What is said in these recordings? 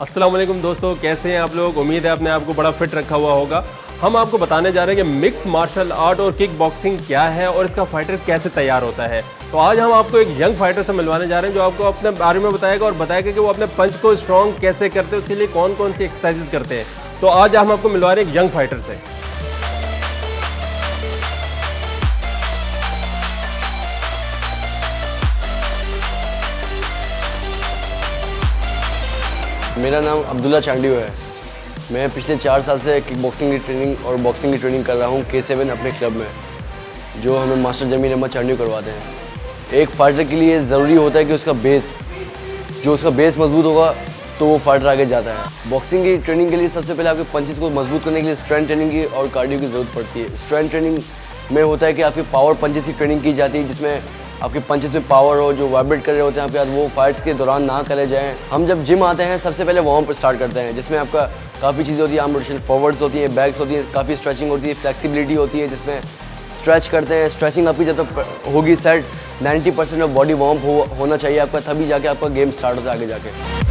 अस्सलाम वालेकुम दोस्तों, कैसे हैं आप लोग। उम्मीद है आपने आपको बड़ा फिट रखा हुआ होगा। हम आपको बताने जा रहे हैं कि मिक्स मार्शल आर्ट और किक बॉक्सिंग क्या है और इसका फाइटर कैसे तैयार होता है। तो आज हम आपको एक यंग फाइटर से मिलवाने जा रहे हैं जो आपको अपने बारे में बताएगा और बताएगा कि वो अपने पंच को स्ट्रॉन्ग कैसे करते हैं, उसके लिए कौन कौन सी एक्सरसाइजेज करते हैं। तो आज हम आपको मिलवा रहे हैं एक यंग फाइटर से। मेरा नाम अब्दुल्ला चांडियो है। मैं पिछले 4 साल से किक बॉक्सिंग की ट्रेनिंग और बॉक्सिंग की ट्रेनिंग कर रहा हूँ K7 अपने क्लब में, जो हमें मास्टर जमीर अहमद चांडियो करवाते हैं। एक फाइटर के लिए ज़रूरी होता है कि उसका बेस मजबूत होगा तो वो फाइटर आगे जाता है। बॉक्सिंग की ट्रेनिंग के लिए सबसे पहले आपके पंचेस को मजबूत करने के लिए स्ट्रेंथ ट्रेनिंग की और कार्डियो की ज़रूरत पड़ती है। स्ट्रेंथ ट्रेनिंग में होता है कि आपकी पावर पंचेस की ट्रेनिंग की जाती है, जिसमें आपके पंचेस में पावर हो, जो वाइब्रेट कर रहे होते हैं आपके हाथ, वो फाइट्स के दौरान ना करे जाएं। हम जब जिम आते हैं सबसे पहले वार्म अप स्टार्ट करते हैं, जिसमें आपका काफ़ी चीज़ें होती है। आर्म रोटेशन, फॉरवर्ड्स होती है, बैक्स होती है, काफ़ी स्ट्रेचिंग होती है, फ्लेक्सिबिलिटी होती है, जिसमें स्ट्रेच करते हैं। स्ट्रेचिंग आपकी जब तक होगी सेट 90% ऑफ बॉडी वार्म होना चाहिए आपका, तभी जाके आपका गेम स्टार्ट होता है आगे जाके।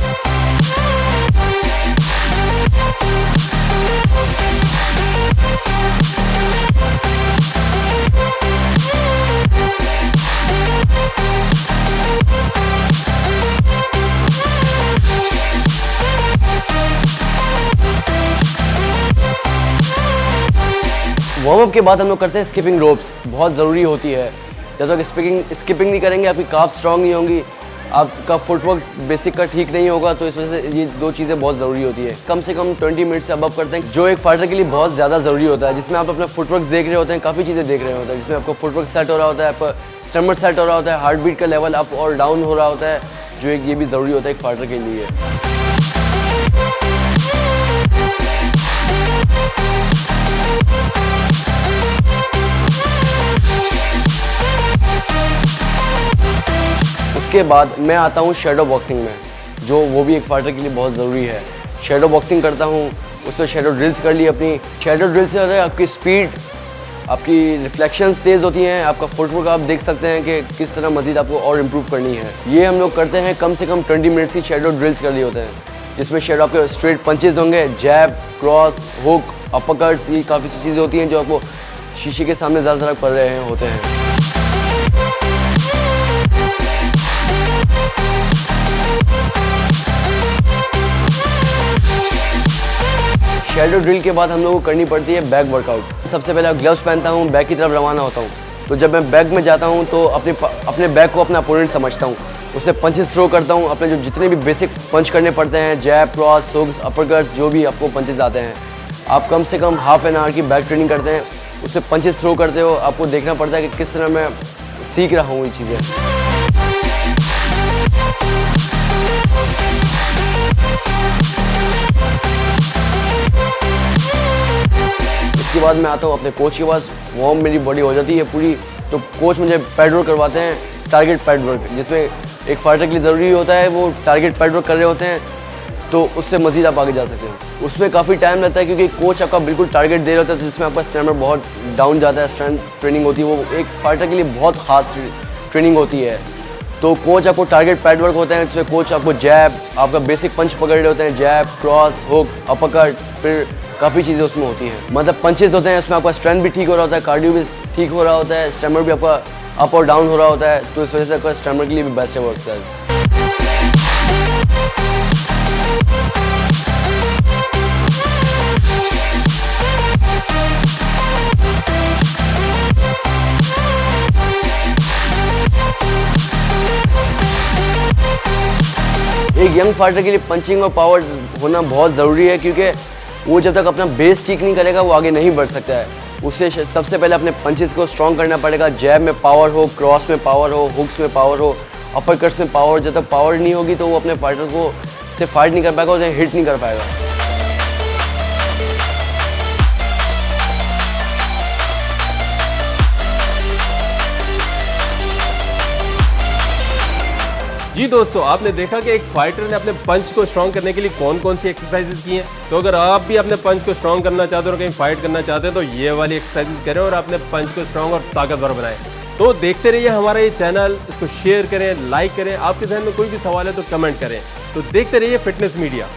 वार्म अप के बाद हम लोग करते हैं स्किपिंग रोप्स, बहुत ज़रूरी होती है। जब तक स्किपिंग नहीं करेंगे आपकी काफ स्ट्रांग नहीं होंगी, आपका फुटवर्क बेसिक का ठीक नहीं होगा, तो इस वजह से ये 2 चीज़ें बहुत ज़रूरी होती है। कम से कम 20 मिनट से अबव करते हैं, जो एक फाइटर के लिए बहुत ज़्यादा ज़रूरी होता है, जिसमें आप अपना फुटवर्क देख रहे होते हैं, काफ़ी चीज़ें देख रहे होते हैं, जिसमें आपका फुटवर्क सेट हो रहा होता है, आपका स्टमर सेट हो रहा होता है, हार्ट बीट का लेवल अप और डाउन हो रहा होता है, जो एक ये भी ज़रूरी होता है एक फाइटर के लिए। उसके बाद मैं आता हूँ शैडो बॉक्सिंग में, जो वो भी एक फाइटर के लिए बहुत ज़रूरी है। शैडो बॉक्सिंग करता हूँ, उससे शैडो ड्रिल्स कर ली अपनी। शैडो ड्रिल से होता है आपकी स्पीड, आपकी रिफ्लेक्शंस तेज़ होती हैं, आपका फुटवर्क आप देख सकते हैं कि किस तरह मज़ीद आपको और इम्प्रूव करनी है। ये हम लोग करते हैं कम से कम 20 मिनट्स की शैडो ड्रिल्स कर लिए होते हैं, जिसमें शैडो आपके स्ट्रेट पंचेज होंगे, जैब, क्रॉस, हुक, अपरकट्स, ये काफ़ी सी चीज़ें होती हैं जो आपको शीशे के सामने ज़्यादातर पड़ रहे होते हैं। शैडो ड्रिल के बाद हम लोगों को करनी पड़ती है बैक वर्कआउट। सबसे पहले ग्लव्स पहनता हूँ, बैक की तरफ रवाना होता हूँ। तो जब मैं बैक में जाता हूँ तो अपने बैक को अपना अपोनेंट समझता हूँ, उससे पंचेस थ्रो करता हूँ। अपने जो जितने भी बेसिक पंच करने पड़ते हैं, जैब, क्रॉस, हुक्स, अपरकट्स, जो भी आपको पंचेस आते हैं, आप कम से कम हाफ एन आवर की बैक ट्रेनिंग करते हैं, उससे पंचेस थ्रो करते हो। आपको देखना पड़ता है कि किस तरह मैं सीख रहा हूँ ये चीज़ें। इसके बाद मैं आता हूँ अपने कोच के पास। वार्म मेरी बॉडी हो जाती है पूरी, तो कोच मुझे पैड वर्क करवाते हैं, टारगेट पैड वर्क, जिसमें एक फाइटर के लिए ज़रूरी होता है वो टारगेट पैड वर्क कर रहे होते हैं, तो उससे मज़ीद आप आगे जा सकते हैं। उसमें काफ़ी टाइम लगता है क्योंकि कोच आपका बिल्कुल टारगेट दे रहा होता है, जिसमें आपका स्टैमिना बहुत डाउन जाता है। स्ट्रेंथ ट्रेनिंग होती है, वो एक फाइटर के लिए बहुत ख़ास ट्रेनिंग होती है। तो कोच आपको टारगेट पैड वर्क होता है, जिसमें कोच आपको जैब, आपका बेसिक पंच पकड़ रहे होते हैं, जैब, क्रॉस, हुक, अपरकट, फिर काफ़ी चीज़ें उसमें होती हैं। मतलब पंचेस होते हैं, उसमें आपका स्ट्रेंथ भी ठीक हो रहा होता है, कार्डियो भी ठीक हो रहा होता है, स्टैमिना भी आपका अप और डाउन हो रहा होता है, तो इस वजह से आपका स्टैमिना के लिए भी बेस्ट है वो एक्सरसाइज। एक यंग फाइटर के लिए पंचिंग और पावर होना बहुत ज़रूरी है, क्योंकि वो जब तक अपना बेस ठीक नहीं करेगा वो आगे नहीं बढ़ सकता है। उससे सबसे पहले अपने पंचेस को स्ट्रॉन्ग करना पड़ेगा। जैब में पावर हो, क्रॉस में पावर हो, हुक्स में पावर हो, अपरकट्स में पावर। जब तक पावर नहीं होगी तो वो अपने फाइटर को से फाइट नहीं कर पाएगा, उसे हिट नहीं कर पाएगा। जी दोस्तों, आपने देखा कि एक फाइटर ने अपने पंच को स्ट्रॉन्ग करने के लिए कौन कौन सी एक्सरसाइजेज की हैं। तो अगर आप भी अपने पंच को स्ट्रॉन्ग करना चाहते हो और कहीं फाइट करना चाहते हैं तो ये वाली एक्सरसाइजेज करें और अपने पंच को स्ट्रॉन्ग और ताकतवर बनाएं। तो देखते रहिए हमारा ये चैनल, इसको शेयर करें, लाइक करें। आपके जहन में कोई भी सवाल है तो कमेंट करें। तो देखते रहिए फिटनेस मीडिया।